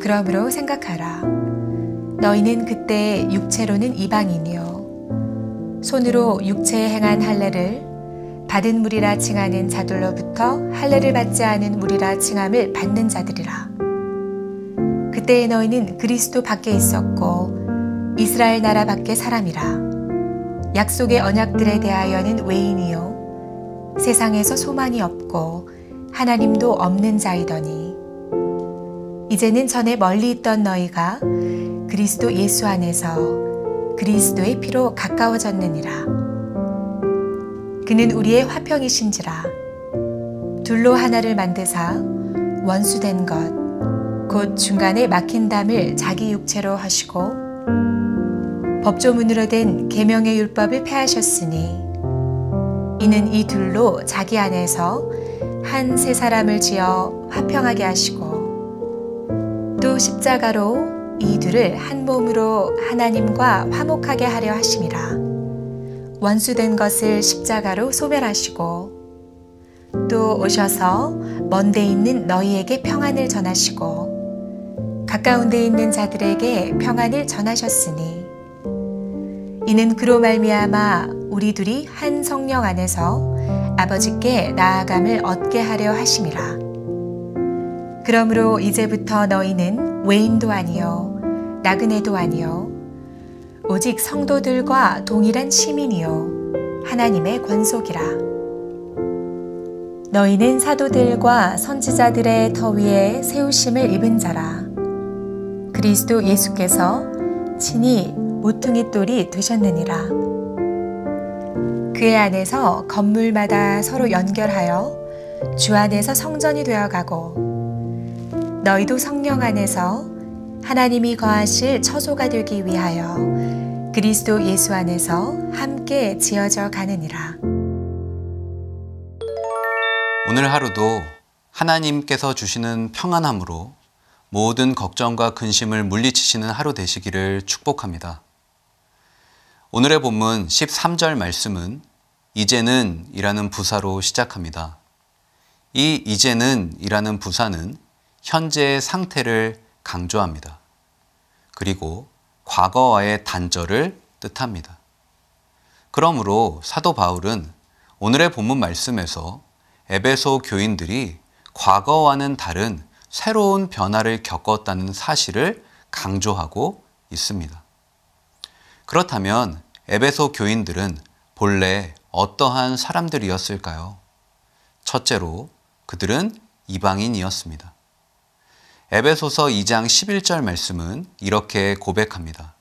그러므로 생각하라. 너희는 그때 육체로는 이방인이요 손으로 육체에 행한 할례를 받은 무리라 칭하는 자들로부터 할례를 받지 않은 무리라 칭함을 받는 자들이라. 그때에 너희는 그리스도 밖에 있었고 이스라엘 나라 밖의 사람이라. 약속의 언약들에 대하여는 외인이요 세상에서 소망이 없고 하나님도 없는 자이더니 이제는 전에 멀리 있던 너희가 그리스도 예수 안에서 그리스도의 피로 가까워졌느니라. 그는 우리의 화평이신지라. 둘로 하나를 만드사 원수된 것 곧 중간에 막힌 담을 자기 육체로 하시고 법조문으로 된 계명의 율법을 폐하셨으니 이는 이 둘로 자기 안에서 한 새 사람을 지어 화평하게 하시고 또 십자가로 이 둘을 한 몸으로 하나님과 화목하게 하려 하심이라. 원수된 것을 십자가로 소멸하시고 또 오셔서 먼 데 있는 너희에게 평안을 전하시고 가까운 데 있는 자들에게 평안을 전하셨으니 이는 그로 말미암아 우리 둘이 한 성령 안에서 아버지께 나아감을 얻게 하려 하심이라. 그러므로 이제부터 너희는 외인도 아니요 나그네도 아니요 오직 성도들과 동일한 시민이요 하나님의 권속이라. 너희는 사도들과 선지자들의 터 위에 세우심을 입은 자라. 그리스도 예수께서 친히 모퉁이 돌이 되셨느니라. 그의 안에서 건물마다 서로 연결하여 주 안에서 성전이 되어가고 너희도 성령 안에서 하나님이 거하실 처소가 되기 위하여 그리스도 예수 안에서 함께 지어져 가느니라. 오늘 하루도 하나님께서 주시는 평안함으로 모든 걱정과 근심을 물리치시는 하루 되시기를 축복합니다. 오늘의 본문 13절 말씀은 이제는 이라는 부사로 시작합니다. 이 이제는 이라는 부사는 현재의 상태를 강조합니다. 그리고 과거와의 단절을 뜻합니다. 그러므로 사도 바울은 오늘의 본문 말씀에서 에베소 교인들이 과거와는 다른 새로운 변화를 겪었다는 사실을 강조하고 있습니다. 그렇다면 에베소 교인들은 본래 어떠한 사람들이었을까요? 첫째로 그들은 이방인이었습니다. 에베소서 2장 11절 말씀은 이렇게 고백합니다.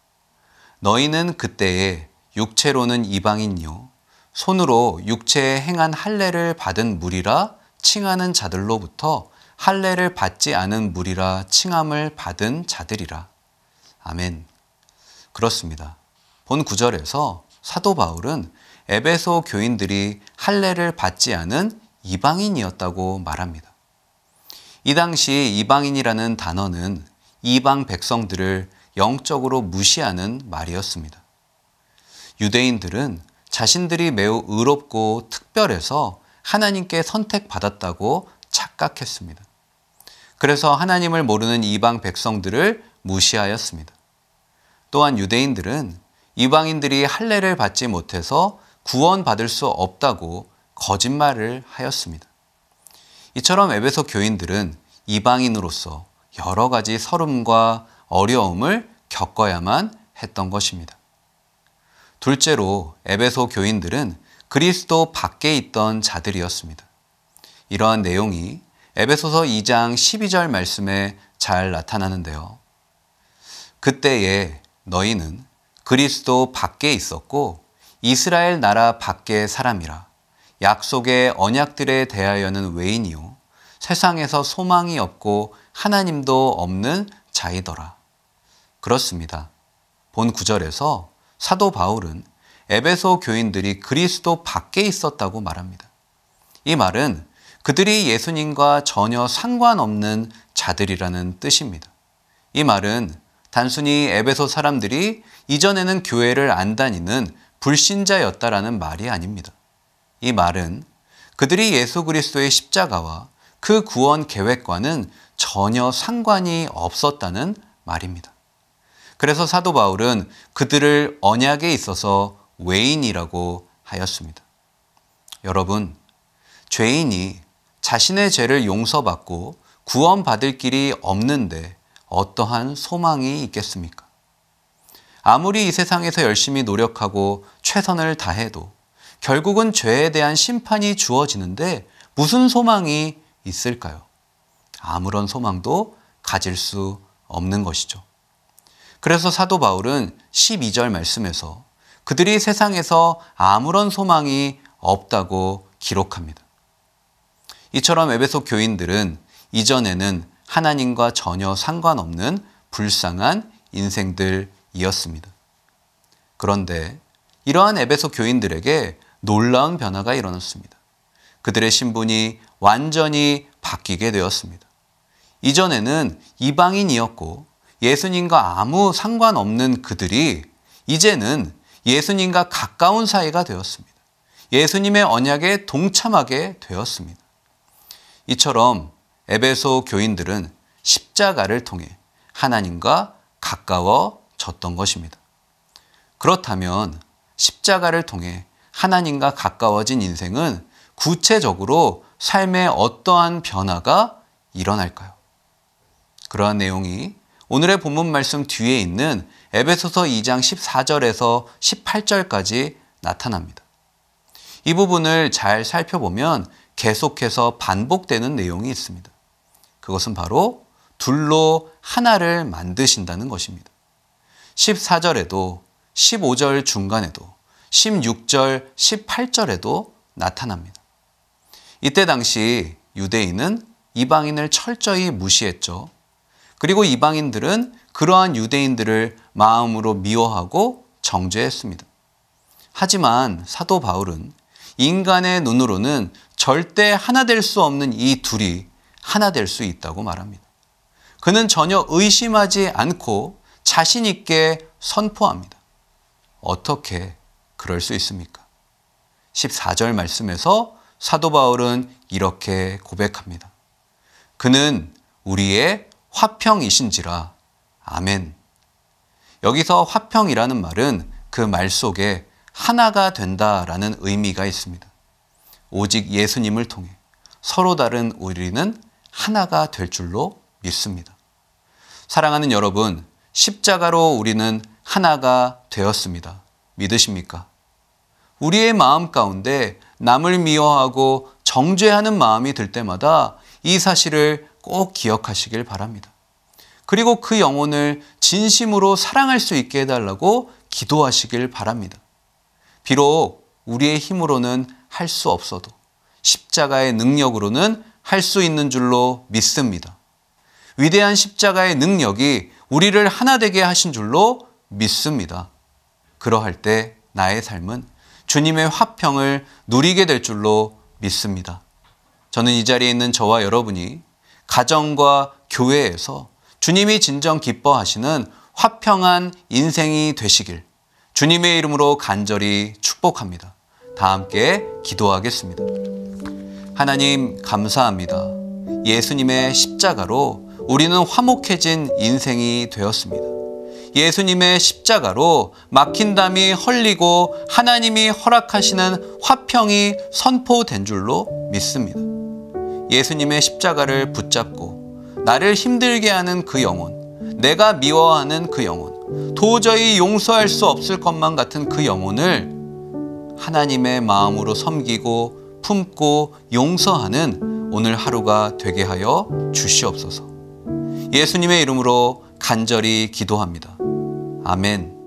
너희는 그때에 육체로는 이방인이요 손으로 육체에 행한 할례를 받은 무리라 칭하는 자들로부터 할례를 받지 않은 무리라 칭함을 받은 자들이라. 아멘. 그렇습니다. 본 구절에서 사도 바울은 에베소 교인들이 할례를 받지 않은 이방인이었다고 말합니다. 이 당시 이방인이라는 단어는 이방 백성들을 영적으로 무시하는 말이었습니다. 유대인들은 자신들이 매우 의롭고 특별해서 하나님께 선택받았다고 착각했습니다. 그래서 하나님을 모르는 이방 백성들을 무시하였습니다. 또한 유대인들은 이방인들이 할례를 받지 못해서 구원받을 수 없다고 거짓말을 하였습니다. 이처럼 에베소 교인들은 이방인으로서 여러 가지 서름과 어려움을 겪어야만 했던 것입니다. 둘째로 에베소 교인들은 그리스도 밖에 있던 자들이었습니다. 이러한 내용이 에베소서 2장 12절 말씀에 잘 나타나는데요. 그때에 너희는 그리스도 밖에 있었고 이스라엘 나라 밖의 사람이라. 약속의 언약들에 대하여는 외인이요 세상에서 소망이 없고 하나님도 없는 자이더라. 그렇습니다. 본 구절에서 사도 바울은 에베소 교인들이 그리스도 밖에 있었다고 말합니다. 이 말은 그들이 예수님과 전혀 상관없는 자들이라는 뜻입니다. 이 말은 단순히 에베소 사람들이 이전에는 교회를 안 다니는 불신자였다라는 말이 아닙니다. 이 말은 그들이 예수 그리스도의 십자가와 그 구원 계획과는 전혀 상관이 없었다는 말입니다. 그래서 사도 바울은 그들을 언약에 있어서 외인이라고 하였습니다. 여러분, 죄인이 자신의 죄를 용서받고 구원받을 길이 없는데 어떠한 소망이 있겠습니까? 아무리 이 세상에서 열심히 노력하고 최선을 다해도 결국은 죄에 대한 심판이 주어지는데 무슨 소망이 있을까요? 아무런 소망도 가질 수 없는 것이죠. 그래서 사도 바울은 12절 말씀에서 그들이 세상에서 아무런 소망이 없다고 기록합니다. 이처럼 에베소 교인들은 이전에는 하나님과 전혀 상관없는 불쌍한 인생들이었습니다. 그런데 이러한 에베소 교인들에게 놀라운 변화가 일어났습니다. 그들의 신분이 완전히 바뀌게 되었습니다. 이전에는 이방인이었고 예수님과 아무 상관없는 그들이 이제는 예수님과 가까운 사이가 되었습니다. 예수님의 언약에 동참하게 되었습니다. 이처럼 에베소 교인들은 십자가를 통해 하나님과 가까워졌던 것입니다. 그렇다면 십자가를 통해 하나님과 가까워진 인생은 구체적으로 삶에 어떠한 변화가 일어날까요? 그러한 내용이 오늘의 본문 말씀 뒤에 있는 에베소서 2장 14절에서 18절까지 나타납니다. 이 부분을 잘 살펴보면 계속해서 반복되는 내용이 있습니다. 그것은 바로 둘로 하나를 만드신다는 것입니다. 14절에도 15절 중간에도 16절, 18절에도 나타납니다. 이때 당시 유대인은 이방인을 철저히 무시했죠. 그리고 이방인들은 그러한 유대인들을 마음으로 미워하고 정죄했습니다. 하지만 사도 바울은 인간의 눈으로는 절대 하나 될 수 없는 이 둘이 하나 될 수 있다고 말합니다. 그는 전혀 의심하지 않고 자신 있게 선포합니다. 어떻게 그럴 수 있습니까? 14절 말씀에서 사도 바울은 이렇게 고백합니다. 그는 우리의 화평이신지라. 아멘. 여기서 화평이라는 말은 그 말 속에 하나가 된다라는 의미가 있습니다. 오직 예수님을 통해 서로 다른 우리는 하나가 될 줄로 믿습니다. 사랑하는 여러분, 십자가로 우리는 하나가 되었습니다. 믿으십니까? 우리의 마음 가운데 남을 미워하고 정죄하는 마음이 들 때마다 이 사실을 꼭 기억하시길 바랍니다. 그리고 그 영혼을 진심으로 사랑할 수 있게 해달라고 기도하시길 바랍니다. 비록 우리의 힘으로는 할 수 없어도 십자가의 능력으로는 할 수 있는 줄로 믿습니다. 위대한 십자가의 능력이 우리를 하나 되게 하신 줄로 믿습니다. 그러할 때 나의 삶은 주님의 화평을 누리게 될 줄로 믿습니다. 저는 이 자리에 있는 저와 여러분이 가정과 교회에서 주님이 진정 기뻐하시는 화평한 인생이 되시길 주님의 이름으로 간절히 축복합니다. 다 함께 기도하겠습니다. 하나님 감사합니다. 예수님의 십자가로 우리는 화목해진 인생이 되었습니다. 예수님의 십자가로 막힌 담이 헐리고 하나님이 허락하시는 화평이 선포된 줄로 믿습니다. 예수님의 십자가를 붙잡고 나를 힘들게 하는 그 영혼, 내가 미워하는 그 영혼, 도저히 용서할 수 없을 것만 같은 그 영혼을 하나님의 마음으로 섬기고 품고 용서하는 오늘 하루가 되게 하여 주시옵소서. 예수님의 이름으로 간절히 기도합니다. 아멘.